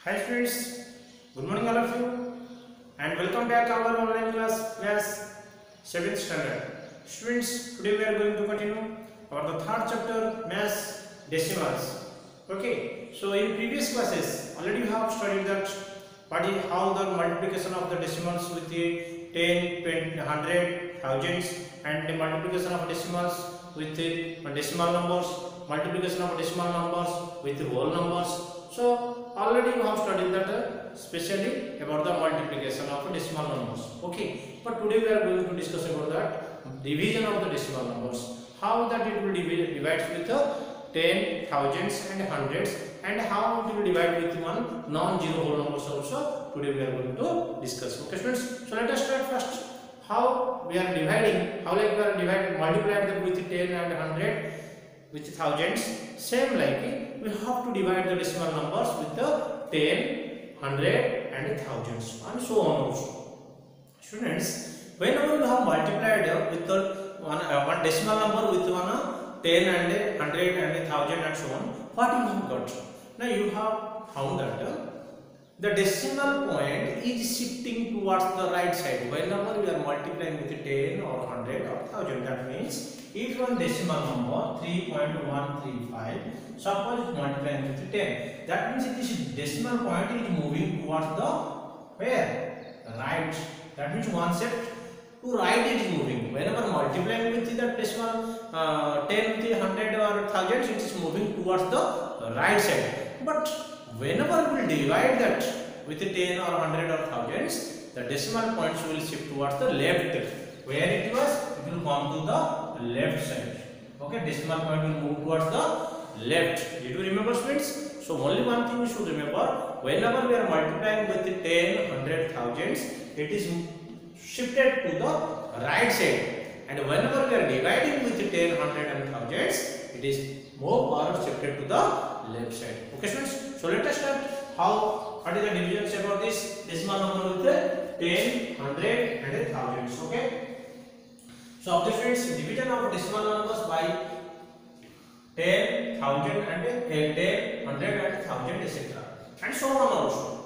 Hi friends, good morning all of you and welcome back to our online class Maths 7th standard. Students, today we are going to continue our the third chapter Maths Decimals. Okay, so in previous classes already we have studied that how the multiplication of the decimals with the 10, 20, 100, thousands and the multiplication of decimals with the decimal numbers, multiplication of decimal numbers with the whole numbers. So already we have studied that specially about the multiplication of decimal numbers. Okay, but today we are going to discuss about that division of the decimal numbers, how that it will divide with the 10, thousands and hundreds, and how it will divide with one non-zero whole numbers also. Today we are going to discuss. Okay students, so let us start first how we are dividing, how like we are dividing, multiplied them with 10 and 100 with thousands. Same like we have to divide the decimal numbers with the 10, 100 and thousands and so on also. Students, whenever you have multiplied with the one decimal number with one 10 and 100 and 1000 and so on, what you have got? Now you have found that the decimal point is shifting towards the right side whenever we are multiplying with 10 or 100 or 1000. That means if one decimal number 3.135 suppose is multiplying with 10, that means this decimal point is moving towards the where? Right. That means one step to right it is moving. Whenever multiplying with the decimal 10 with 100 or 1000, it is moving towards the right side. But whenever we will divide that with 10 or 100 or thousands, the decimal points will shift towards the left. Where it was, it will come to the left side. Okay, decimal point will move towards the left. Did you remember students? So only one thing you should remember, whenever we are multiplying with 10, 100, thousands, it is shifted to the right side. And whenever we are dividing with 10, 100 and thousands, it is moved or shifted to the left side. Okay students, so let us start what is the division about this decimal number with 10, 100 and thousands. Okay, so students, division of decimal numbers by 10, 1000 and 10, 100 and 1000 etc. and so on also.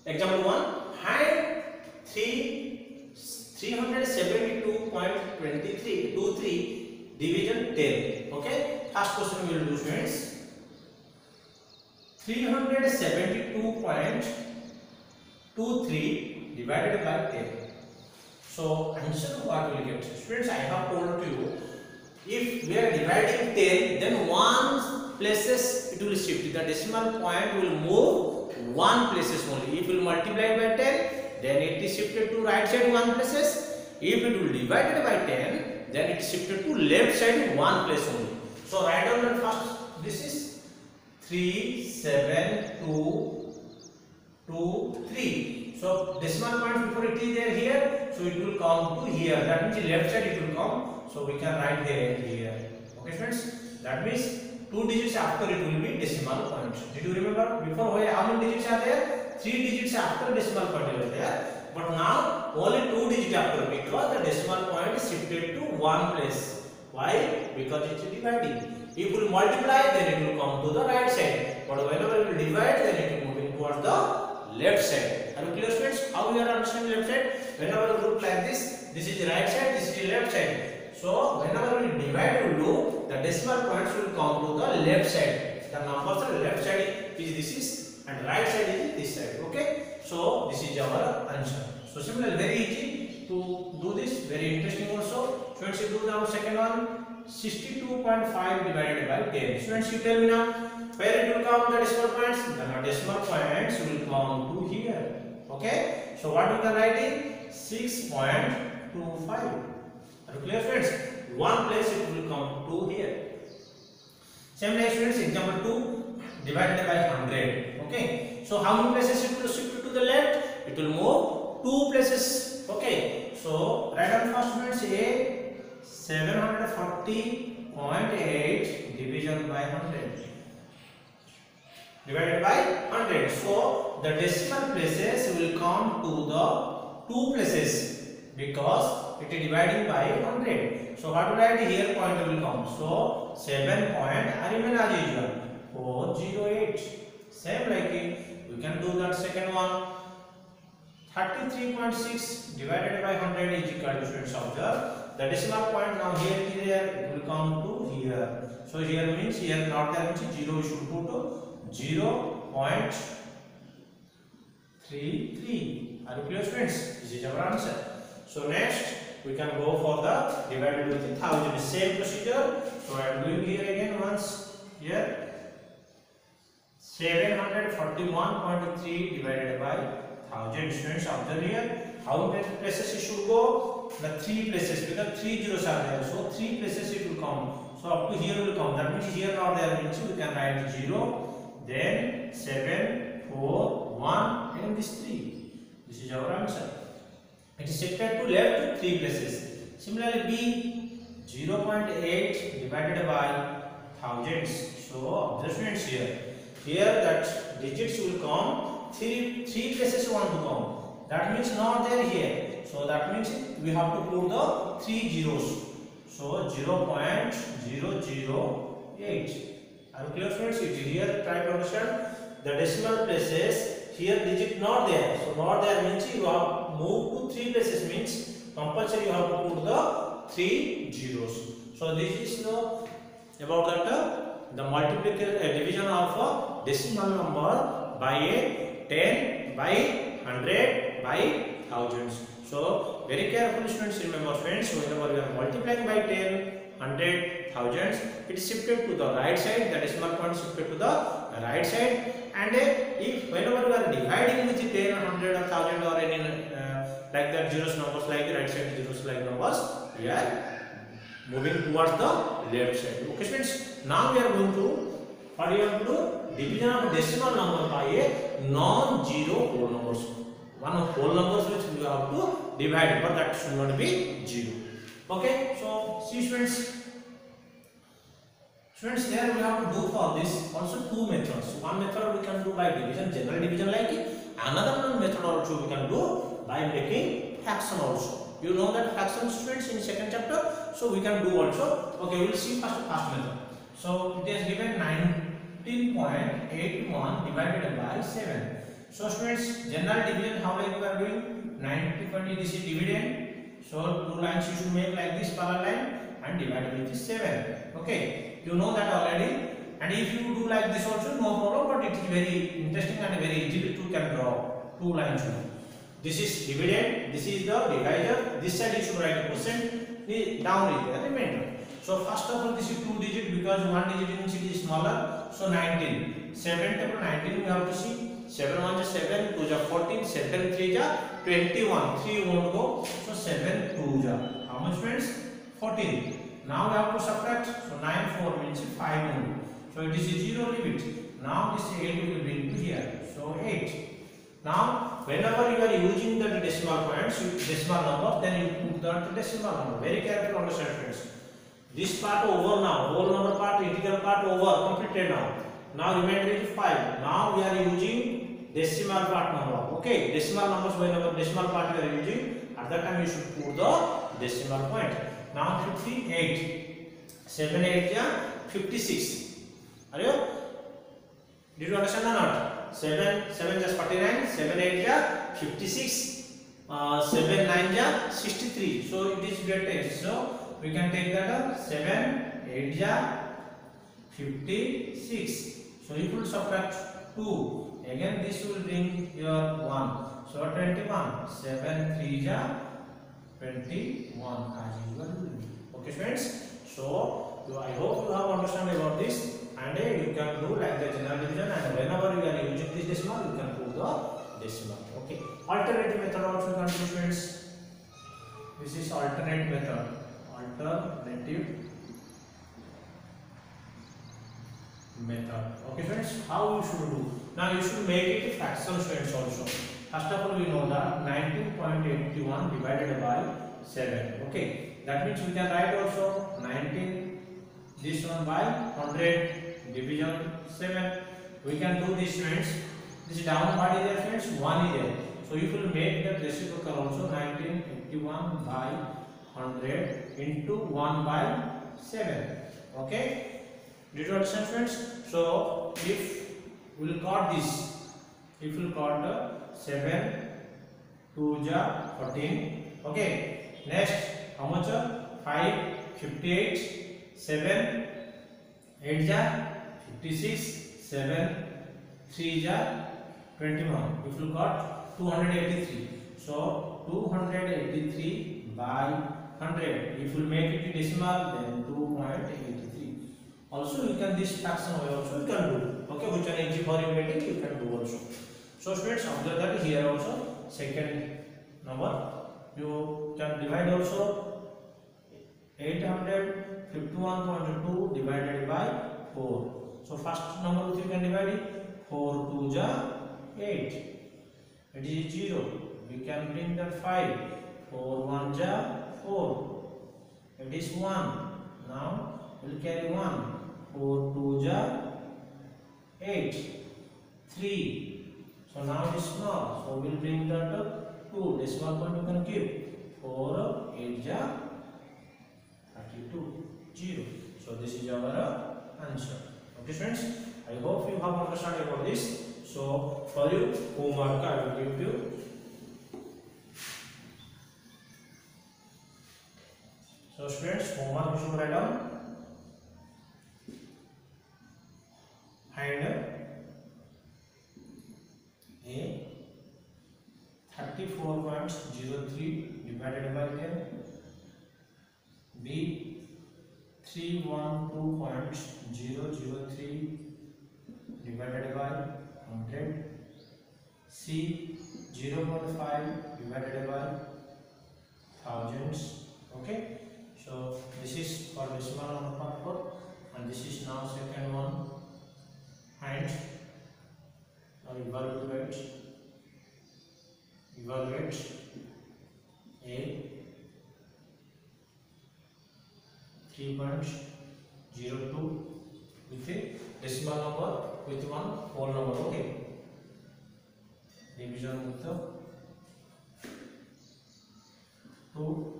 Example 1, find 372.23 division 10. Okay, first question we will do students. 372.23 divided by 10. So answer what will get? Students, I have told you, if we are dividing 10, then one places it will shift. The decimal point will move one places only. If we will multiply by 10, then it is shifted to right side one places. If it will divide it by 10, then it is shifted to left side one place only. So write down that first. This is 37223. So decimal point before it is there here, so it will come to here. That means left side it will come. So we can write here. Okay friends, that means 2 digits after it will be decimal point. Did you remember before how many digits are there? 3 digits after decimal point is there. But now only 2 digits after, because the decimal point is shifted to one place. Why? Because it is dividing. If we multiply, then it will come to the right side. But whenever we divide, then it will move towards the left side. Are you clear students? How we are understanding left side? Whenever we look like this is the right side, this is the left side. So whenever we divide, we do, the decimal points will come to the left side. The numbers are left side is this and right side is this side. Okay, so this is our answer. So similarly, very easy to do this, very interesting also. Students, you do now second one. 62.5 divided by 10. Students, you tell me now where it will come the decimal points. The decimal points will come to here. Okay, so what we can write is 6.25. Are you clear students? One place it will come to here. Same like students, example 2 divided by 100. Okay, so how many places it will shift to the left? It will move 2 places. Okay, so write down first students, a 740.8 division by 100 divided by 100. So the decimal places will come to the 2 places because it is dividing by 100. So what to write here? Point will come. So 7 point remain as usual 408. Same like can do that. Second one, 33.6 divided by 100 is equal to, students, observe the decimal point. Now here it will come to here. So here means here not there means 0 we should put 0.33. Are you clear, students? This is our answer. So next we can go for the divided with 1000. Same procedure. So I am doing here again once. Here 741.3 divided by 1000. Students, observe here how many places it should go. The 3 places, because 3 zeros are there, so 3 places it will come. So up to here will come. That means here not there means we can write 0, then 7, 4, 1, and this 3. This is our answer. It is shifted to left 3 places. Similarly, B 0.8 divided by thousands. So adjustments here. Here that digits will come 3 places want to come. That means not there here. So that means we have to put the 3 zeros. So 0.008. Are you clear, friends? Here try to understand the decimal places. Here digit not there. So not there means you have move to 3 places means compulsory you have to put the 3 zeros. So this is about that the multiplication division of a decimal number by a 10 by 100 by thousands. So very carefully, students, remember, friends, whenever we are multiplying by 10, 100, thousands, it is shifted to the right side. The decimal point shifted to the right side. And if whenever we are dividing with 10, 100 or 1000 or any like that zeros numbers, like right side zeros like numbers, we are moving towards the left side. Okay, students. Now we are going to division of decimal number by a non-zero whole numbers. One of whole numbers which we have to divide, but that should not be 0. Okay, so see, students. Students, here we have to do for this also 2 methods. One method we can do by division, general division like it. Another method also we can do by making fraction also. You know that fraction, students, in second chapter. So we can do also. Okay, we will see first method. So it is given 19.81 divided by 7. So students, general division, how like we are doing? 90.20, this is dividend. So 2 lines you should make like this parallel line and divide with 7. Okay, you know that already. And if you do like this also, no problem, but it is very interesting and very easy to can draw 2 lines. This is dividend, this is the divisor. This side you should write a percent, down is the remainder. So first of all, this is 2 digit because 1 digit means it is smaller. So 19, 7 table 19 we have to see. 7 1 is 7, 2 is 14, 7 3 is 21, 3 won't go. So 7 2 is how much, friends? 14. Now we have to subtract. So 9 4 means 5 only. So it is a 0 limit. Now this 8 will bring to here. So 8. Now whenever you are using the decimal points, decimal number, then you put the decimal number. Very careful understand, friends. This part over now, whole number part, integral part over, completed now. Now remainder is 5. Now we are using decimal part number. Okay, decimal numbers, whenever decimal part we are using, at that time you should put the decimal point. Now 58. 7 8 is 56. Are you? Did you understand or not? 7 is 49. 7 8 is 56. 7 9 is 63. So it is great. So we can take that 7 8 is 56. So you will subtract 2. Again this will bring your 1. So 21. 7 3 is 21 as usual. Okay, friends. So I hope you have understand about this, and you can do like the general division, and whenever you are using this decimal, you can put the decimal. Okay. Alternative method also can do, friends. This is alternate method. Alternative method. Okay, friends. How you should do? Now you should make it fraction, friends, also. First of all, we know that 19.81 divided by 7. Okay, that means we can write also 19 this one by 100 division 7. We can do this, friends. This down part is there, friends. 1 is there. So you will make the reciprocal also. 1981 by 100 into 1 by 7. Okay. Did you understand, friends? So if we will cut this if you got 7 2 ja 14. Okay, next how much? 5 58, 7 8 ja 56, 7 3 ja 21. If you got 283, so 283 by 100. If you make it decimal, then 2.83. Also you can this fraction way also you can do. Okay, which one easy for you getting you can do also. So students, observe that here also second number you can divide also. 851.2 divided by 4. So first number which you can divide it, 4 2 ja 8. It is 0. We can bring that 5. 4 1 ja 4. It is 1. Now we will carry 1. 4 2 ja 8. 3. So now it is small. So we will bring that 2. Decimal point you can keep. 4 8 ja 32. 0. So this is our answer. Okay friends, I hope you have understood about this. So for you homework I will give you. So students, homework you should write down and A 34.03 divided by 10, B 312.003 divided by 100, C 0.5 divided by thousands. Okay, so this is for decimal number part, and this is now second one. And now evaluate A 3.02 with a decimal number with one whole number. Okay, division with the 2.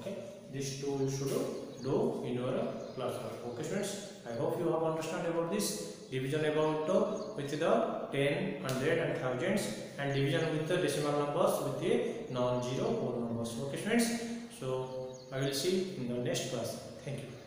Okay, these two you should do in your classwork. Okay students, I hope you have understood about this division about with the 10, 100 and thousands, and division with the decimal numbers with the non-zero whole numbers. Okay students, so I will see in the next class. Thank you.